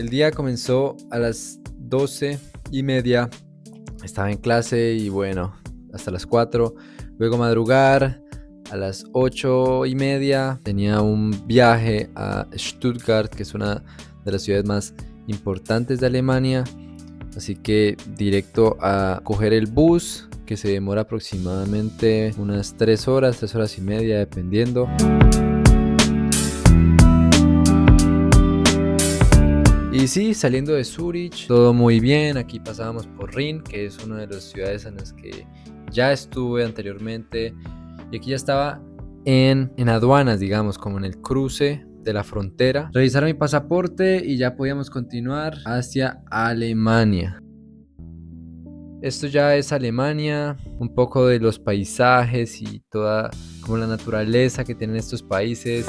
El día comenzó a las 12:30. Estaba en clase y bueno, hasta las 4. Luego madrugar. A las 8:30 tenía un viaje a Stuttgart, que es una de las ciudades más importantes de Alemania. Así que directo a coger el bus, que se demora aproximadamente unas 3 horas, 3 horas y media, dependiendo. Y sí, saliendo de Zurich, todo muy bien. Aquí pasábamos por Rin, que es una de las ciudades en las que ya estuve anteriormente. Y aquí ya estaba en aduanas, digamos, como en el cruce de la frontera. Revisaron mi pasaporte y ya podíamos continuar hacia Alemania. Esto ya es Alemania, un poco de los paisajes y toda como la naturaleza que tienen estos países.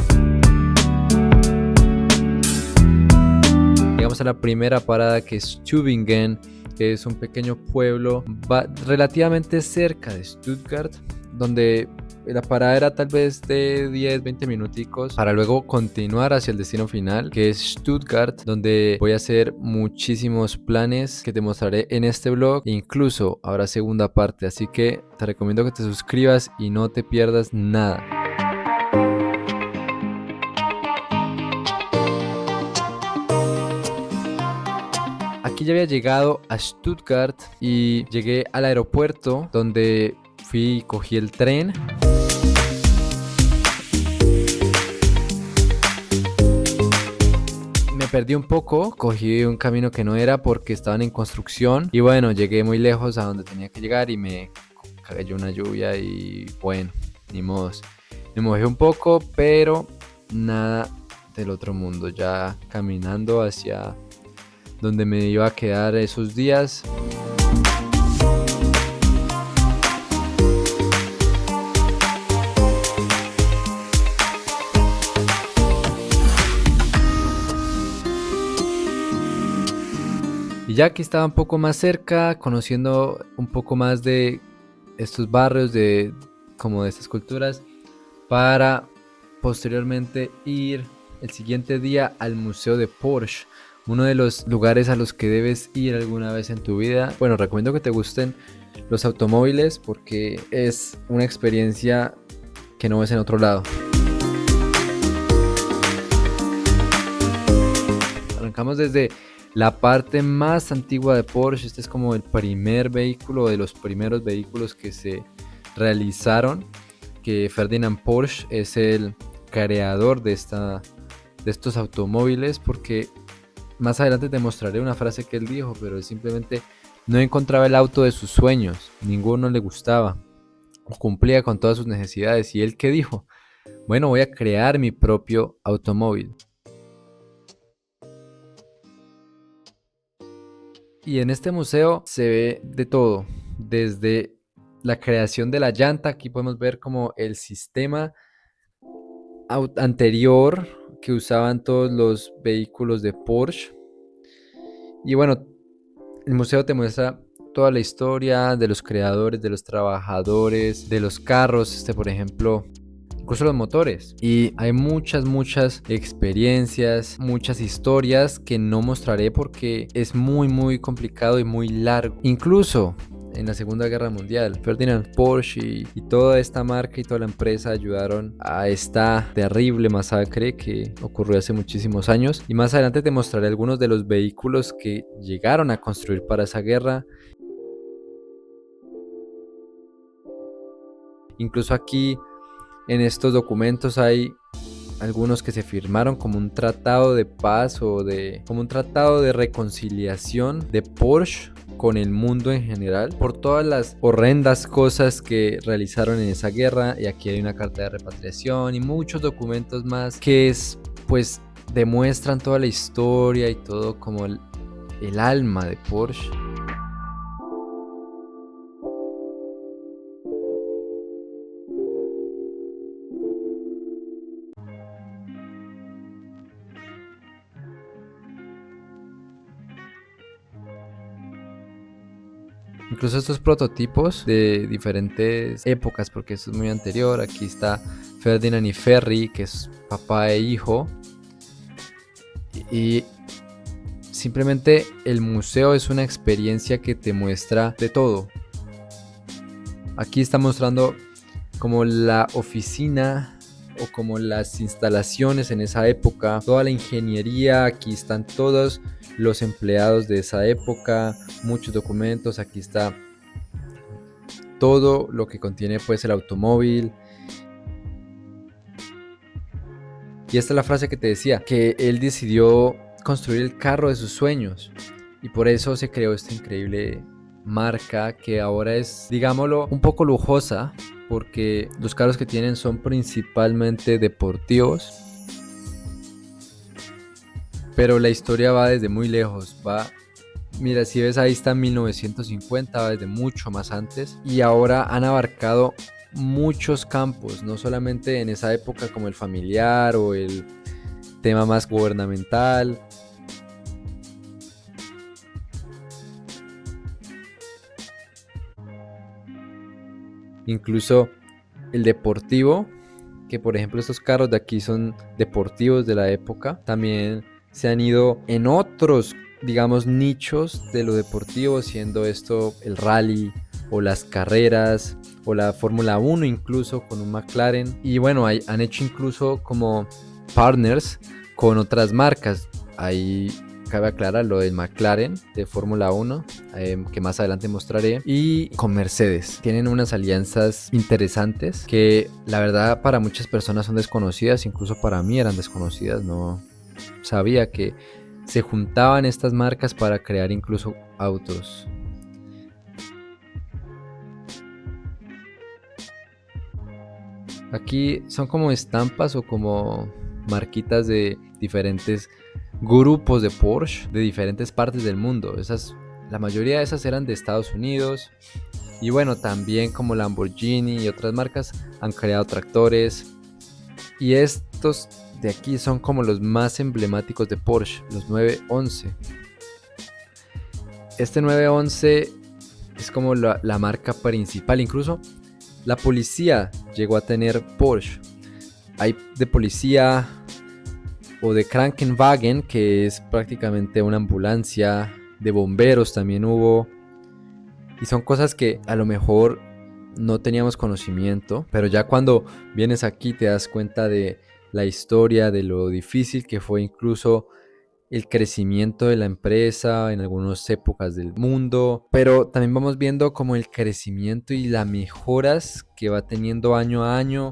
Llegamos a la primera parada, que es Tübingen, que es un pequeño pueblo relativamente cerca de Stuttgart, donde la parada era tal vez de 10-20 minuticos para luego continuar hacia el destino final, que es Stuttgart, donde voy a hacer muchísimos planes que te mostraré en este vlog. Incluso habrá segunda parte, así que te recomiendo que te suscribas y no te pierdas nada. Aquí ya había llegado a Stuttgart y llegué al aeropuerto, donde fui y cogí el tren. Me perdí un poco, cogí un camino que no era porque estaban en construcción y bueno, llegué muy lejos a donde tenía que llegar y me cayó una lluvia y bueno, ni modos. Me mojé un poco, pero nada del otro mundo, ya caminando hacia donde me iba a quedar esos días. Y ya que estaba un poco más cerca, conociendo un poco más de estos barrios, como de estas culturas, para posteriormente ir el siguiente día al Museo de Porsche, uno de los lugares a los que debes ir alguna vez en tu vida. Bueno, recomiendo que te gusten los automóviles porque es una experiencia que no ves en otro lado. Arrancamos desde la parte más antigua de Porsche. Este es como el primer vehículo, de los primeros vehículos que se realizaron, que Ferdinand Porsche es el creador de estos automóviles, porque más adelante te mostraré una frase que él dijo, pero él simplemente no encontraba el auto de sus sueños, ninguno le gustaba, cumplía con todas sus necesidades. ¿Y él qué dijo? Bueno, voy a crear mi propio automóvil. Y en este museo se ve de todo, desde la creación de la llanta. Aquí podemos ver como el sistema anterior que usaban todos los vehículos de Porsche. Y bueno, el museo te muestra toda la historia de los creadores, de los trabajadores, de los carros, por ejemplo, incluso los motores. Y hay muchas experiencias, muchas historias que no mostraré porque es muy complicado y muy largo. Incluso en la Segunda Guerra Mundial, Ferdinand Porsche y toda esta marca y toda la empresa ayudaron a esta terrible masacre que ocurrió hace muchísimos años. Y más adelante te mostraré algunos de los vehículos que llegaron a construir para esa guerra. Incluso aquí en estos documentos hay algunos que se firmaron como un tratado de paz como un tratado de reconciliación de Porsche con el mundo en general por todas las horrendas cosas que realizaron en esa guerra. Y aquí hay una carta de repatriación y muchos documentos más que pues demuestran toda la historia y todo como el alma de Porsche. Incluso estos prototipos de diferentes épocas, porque esto es muy anterior. Aquí está Ferdinand y Ferry, que es papá e hijo. Y simplemente el museo es una experiencia que te muestra de todo. Aquí está mostrando como la oficina o como las instalaciones en esa época, toda la ingeniería. Aquí están todos los empleados de esa época, muchos documentos. Aquí está todo lo que contiene pues el automóvil. Y esta es la frase que te decía, que él decidió construir el carro de sus sueños y por eso se creó esta increíble marca que ahora es, digámoslo, un poco lujosa, porque los carros que tienen son principalmente deportivos, pero la historia va desde muy lejos. Mira, si ves ahí está 1950, va desde mucho más antes, y ahora han abarcado muchos campos, no solamente en esa época como el familiar o el tema más gubernamental. Incluso el deportivo, que por ejemplo estos carros de aquí son deportivos de la época, también se han ido en otros, digamos, nichos de lo deportivo, siendo esto el rally o las carreras o la Fórmula 1 incluso con un McLaren. Y bueno, han hecho incluso como partners con otras marcas. Ahí cabe aclarar lo del McLaren de Fórmula 1, que más adelante mostraré, y con Mercedes. Tienen unas alianzas interesantes que la verdad para muchas personas son desconocidas, incluso para mí eran desconocidas. No sabía que se juntaban estas marcas para crear incluso autos. Aquí son como estampas o como marquitas de diferentes grupos de Porsche de diferentes partes del mundo. La mayoría de esas eran de Estados Unidos. Y bueno, también como Lamborghini y otras marcas han creado tractores. Y estos de aquí son como los más emblemáticos de Porsche, los 911. Este 911 es como la marca principal. Incluso la policía llegó a tener Porsche. Hay de policía o de Krankenwagen, que es prácticamente una ambulancia. De bomberos también hubo. Y son cosas que a lo mejor no teníamos conocimiento, pero ya cuando vienes aquí te das cuenta de la historia, de lo difícil que fue incluso el crecimiento de la empresa en algunas épocas del mundo, pero también vamos viendo como el crecimiento y las mejoras que va teniendo año a año.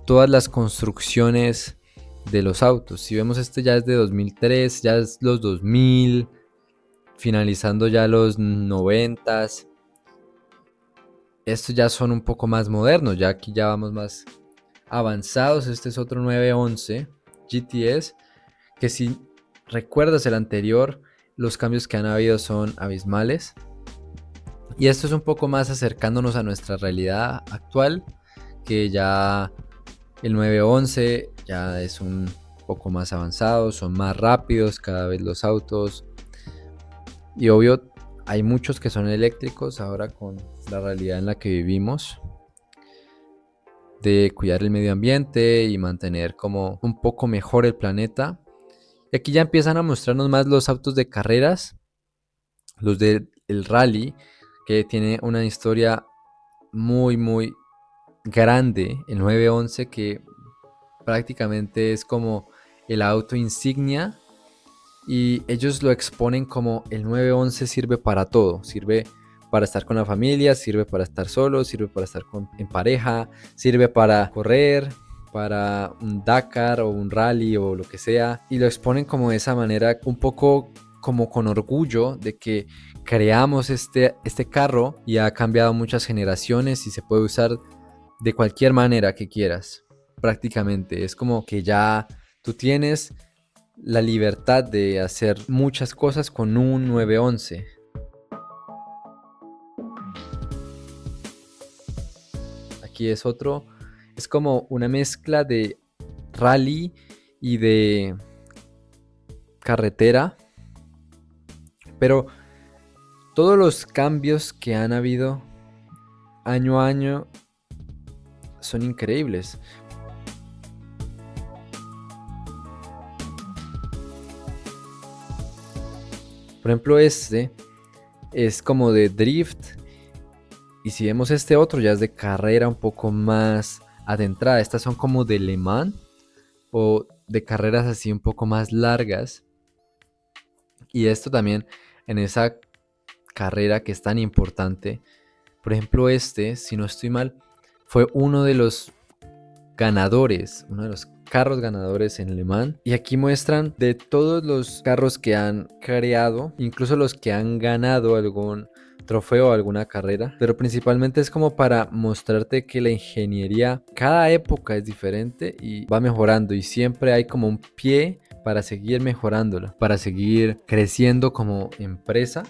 Todas las construcciones de los autos. Si vemos este ya es de 2003, ya es los 2000, finalizando ya los 90s. Estos ya son un poco más modernos, ya aquí ya vamos más avanzados. Este es otro 911 GTS, que si recuerdas el anterior, los cambios que han habido son abismales. Y esto es un poco más acercándonos a nuestra realidad actual, que ya el 911 ya es un poco más avanzado, son más rápidos cada vez los autos. Y obvio, hay muchos que son eléctricos ahora con la realidad en la que vivimos, de cuidar el medio ambiente y mantener como un poco mejor el planeta. Y aquí ya empiezan a mostrarnos más los autos de carreras, los del rally, que tiene una historia muy muy grande, el 911, que prácticamente es como el auto insignia, y ellos lo exponen como el 911 sirve para todo, sirve para estar con la familia, sirve para estar solo, sirve para estar en pareja, sirve para correr, para un Dakar o un rally o lo que sea, y lo exponen como de esa manera, un poco como con orgullo de que creamos este carro y ha cambiado muchas generaciones y se puede usar de cualquier manera que quieras. Prácticamente es como que ya tú tienes la libertad de hacer muchas cosas con un 911. Aquí es otro, es como una mezcla de rally y de carretera, pero todos los cambios que han habido año a año son increíbles. Por ejemplo, este es como de drift. Y si vemos este otro, ya es de carrera un poco más adentrada. Estas son como de Le Mans o de carreras así un poco más largas. Y esto también en esa carrera que es tan importante. Por ejemplo, este, si no estoy mal, fue uno de los ganadores, uno de los carros ganadores en Le Mans. Y aquí muestran de todos los carros que han creado, incluso los que han ganado algún trofeo o alguna carrera, pero principalmente es como para mostrarte que la ingeniería cada época es diferente y va mejorando, y siempre hay como un pie para seguir mejorándola, para seguir creciendo como empresa.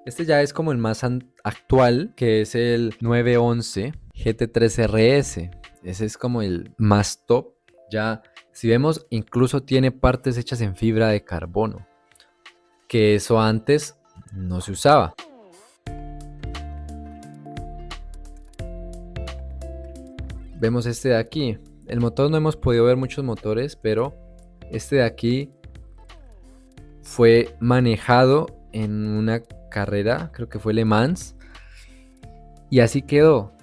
Este ya es como el más actual, que es el 911 GT3 RS. Ese es como el más top. Ya, si vemos, incluso tiene partes hechas en fibra de carbono, que eso antes no se usaba. Vemos este de aquí. El motor, no hemos podido ver muchos motores, pero este de aquí fue manejado en una carrera, creo que fue Le Mans, y así quedó.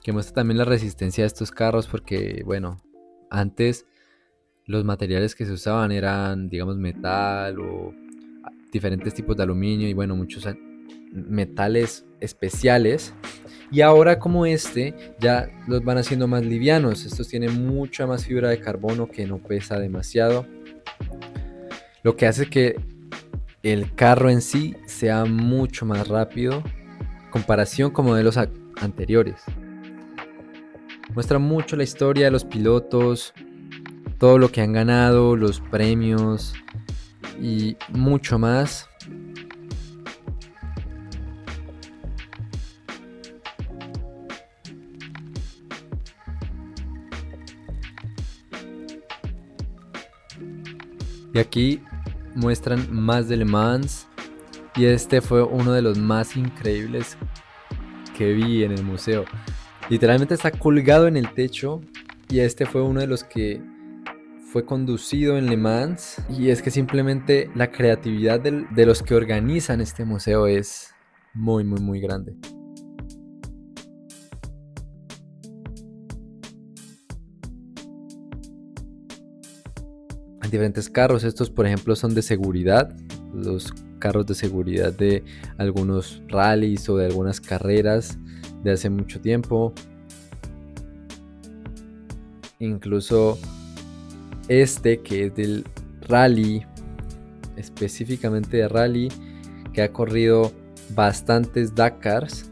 Que muestra también la resistencia de estos carros, porque bueno, antes los materiales que se usaban eran, digamos, metal o diferentes tipos de aluminio y bueno, muchos metales especiales. Y ahora como este, ya los van haciendo más livianos. Estos tienen mucha más fibra de carbono que no pesa demasiado, lo que hace que el carro en sí sea mucho más rápido en comparación con modelos anteriores. Muestra mucho la historia de los pilotos, todo lo que han ganado, los premios y mucho más. Y aquí muestran más de Le Mans, y este fue uno de los más increíbles que vi en el museo. Literalmente está colgado en el techo, y este fue uno de los que fue conducido en Le Mans. Y es que simplemente la creatividad de los que organizan este museo es muy, muy, muy grande. Hay diferentes carros. Estos, por ejemplo, son de seguridad. Los carros de seguridad de algunos rallies o de algunas carreras de hace mucho tiempo. Incluso este, que es del rally, específicamente de rally, que ha corrido bastantes Dakars.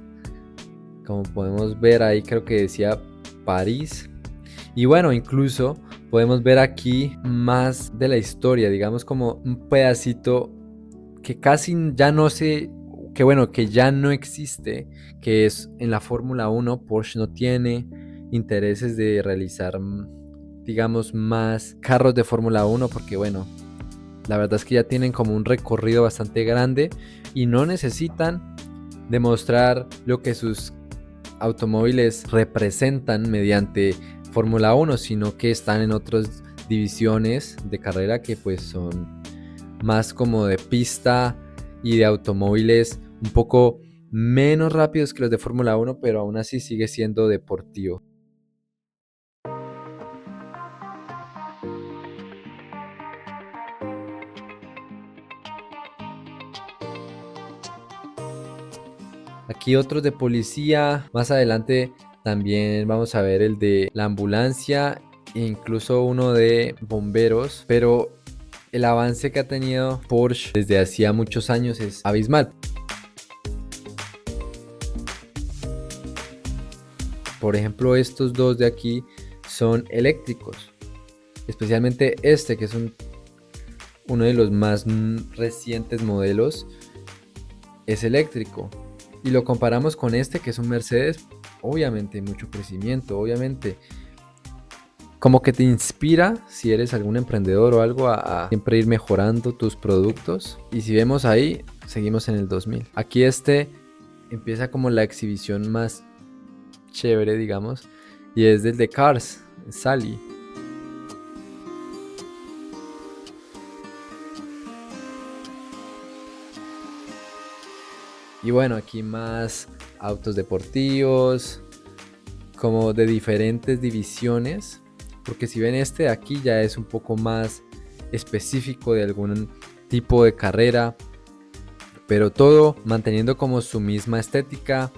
Como podemos ver ahí, creo que decía París. Y bueno, incluso podemos ver aquí más de la historia, digamos como un pedacito que casi ya no sé, que bueno, que ya no existe, que es en la Fórmula 1. Porsche no tiene intereses de realizar, digamos, más carros de Fórmula 1, porque bueno, la verdad es que ya tienen como un recorrido bastante grande y no necesitan demostrar lo que sus automóviles representan mediante Fórmula 1, sino que están en otras divisiones de carrera que pues son más como de pista y de automóviles un poco menos rápidos que los de Fórmula 1, pero aún así sigue siendo deportivo. Aquí otros de policía. Más adelante también vamos a ver el de la ambulancia e incluso uno de bomberos. Pero el avance que ha tenido Porsche desde hacía muchos años es abismal. Por ejemplo, estos dos de aquí son eléctricos, especialmente este, que es uno de los más recientes modelos, es eléctrico. Y lo comparamos con este, que es un Mercedes. Obviamente hay mucho crecimiento, obviamente como que te inspira, si eres algún emprendedor o algo, a siempre ir mejorando tus productos. Y si vemos ahí, seguimos en el 2000. Aquí este empieza como la exhibición más chévere, digamos, y es del de Cars, Sally. Y bueno, aquí más autos deportivos, como de diferentes divisiones, porque si ven este de aquí ya es un poco más específico de algún tipo de carrera, pero todo manteniendo como su misma estética.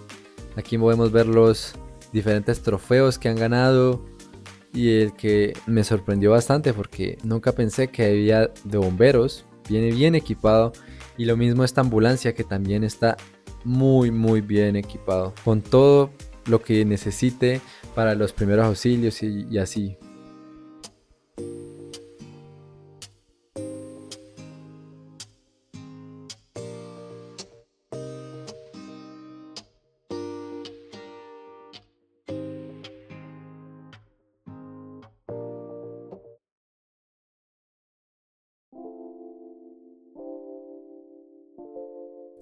Aquí podemos ver los diferentes trofeos que han ganado, y el que me sorprendió bastante porque nunca pensé que había de bomberos. Viene bien equipado, y lo mismo esta ambulancia, que también está muy bien equipado con todo lo que necesite para los primeros auxilios y así.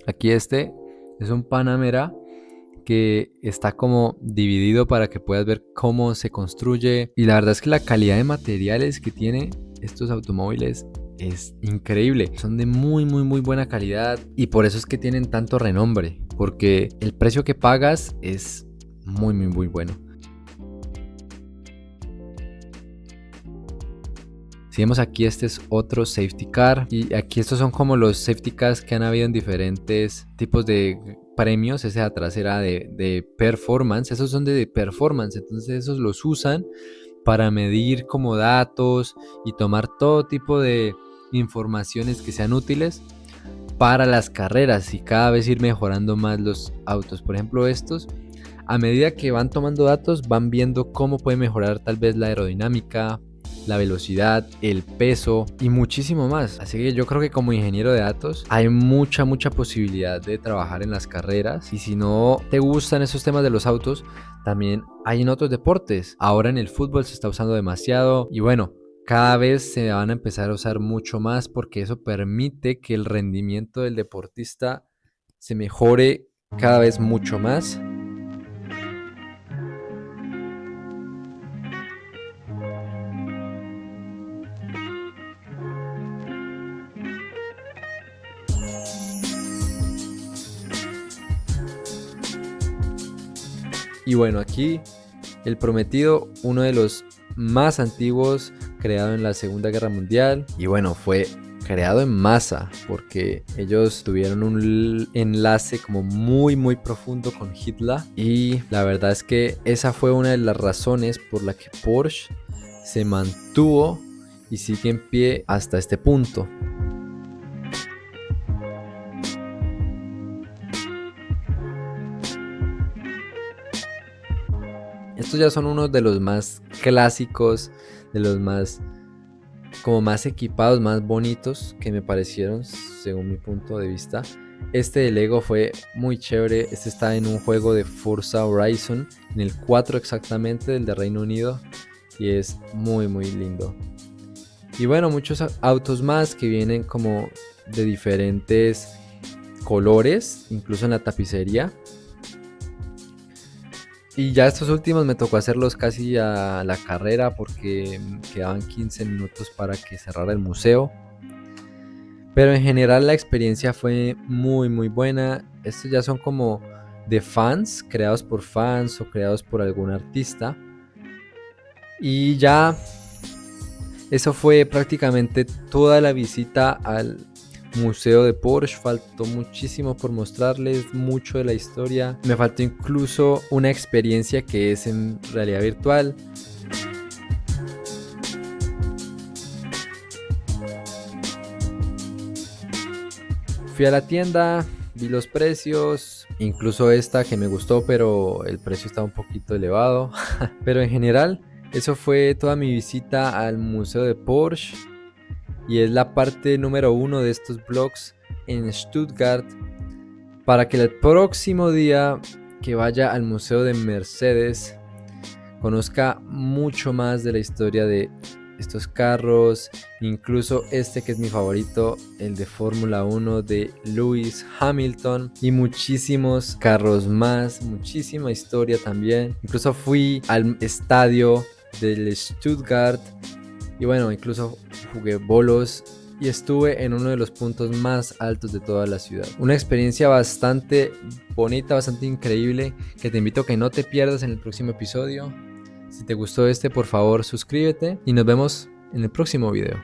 Aquí este es un Panamera que está como dividido para que puedas ver cómo se construye, y la verdad es que la calidad de materiales que tiene estos automóviles es increíble. Son de muy buena calidad, y por eso es que tienen tanto renombre, porque el precio que pagas es muy bueno. Si vemos aquí, este es otro safety car, y aquí estos son como los safety cars que han habido en diferentes tipos de premios. Ese de atrás era de performance, esos son de performance, entonces esos los usan para medir como datos y tomar todo tipo de informaciones que sean útiles para las carreras, y cada vez ir mejorando más los autos. Por ejemplo, estos, a medida que van tomando datos, van viendo cómo puede mejorar tal vez la aerodinámica, la velocidad, el peso y muchísimo más. Así que yo creo que como ingeniero de datos hay mucha posibilidad de trabajar en las carreras, y si no te gustan esos temas de los autos, también hay en otros deportes. Ahora en el fútbol se está usando demasiado, y bueno, cada vez se van a empezar a usar mucho más, porque eso permite que el rendimiento del deportista se mejore cada vez mucho más. Y bueno, aquí el Prometido, uno de los más antiguos, creado en la Segunda Guerra Mundial. Y bueno, fue creado en masa porque ellos tuvieron un enlace como muy profundo con Hitler. Y la verdad es que esa fue una de las razones por la que Porsche se mantuvo y sigue en pie hasta este punto. Estos ya son unos de los más clásicos, de los más como más equipados, más bonitos que me parecieron según mi punto de vista. Este de Lego fue muy chévere. Este está en un juego de Forza Horizon, en el 4 exactamente, del de Reino Unido, y es muy lindo. Y bueno, muchos autos más que vienen como de diferentes colores, incluso en la tapicería. Y ya estos últimos me tocó hacerlos casi a la carrera porque quedaban 15 minutos para que cerrara el museo. Pero en general la experiencia fue muy buena. Estos ya son como de fans, creados por fans o creados por algún artista. Y ya eso fue prácticamente toda la visita al museo de Porsche. Faltó muchísimo por mostrarles, mucho de la historia. Me faltó incluso una experiencia que es en realidad virtual. Fui a la tienda, vi los precios, incluso esta que me gustó, pero el precio estaba un poquito elevado. Pero en general, eso fue toda mi visita al Museo de Porsche y es la parte número 1 de estos vlogs en Stuttgart, para que el próximo día que vaya al Museo de Mercedes conozca mucho más de la historia de estos carros, incluso este que es mi favorito, el de Fórmula 1 de Lewis Hamilton, y muchísimos carros más, muchísima historia también. Incluso fui al estadio del Stuttgart y bueno, incluso jugué bolos y estuve en uno de los puntos más altos de toda la ciudad. Una experiencia bastante bonita, bastante increíble, que te invito a que no te pierdas en el próximo episodio. Si te gustó este, por favor suscríbete y nos vemos en el próximo video.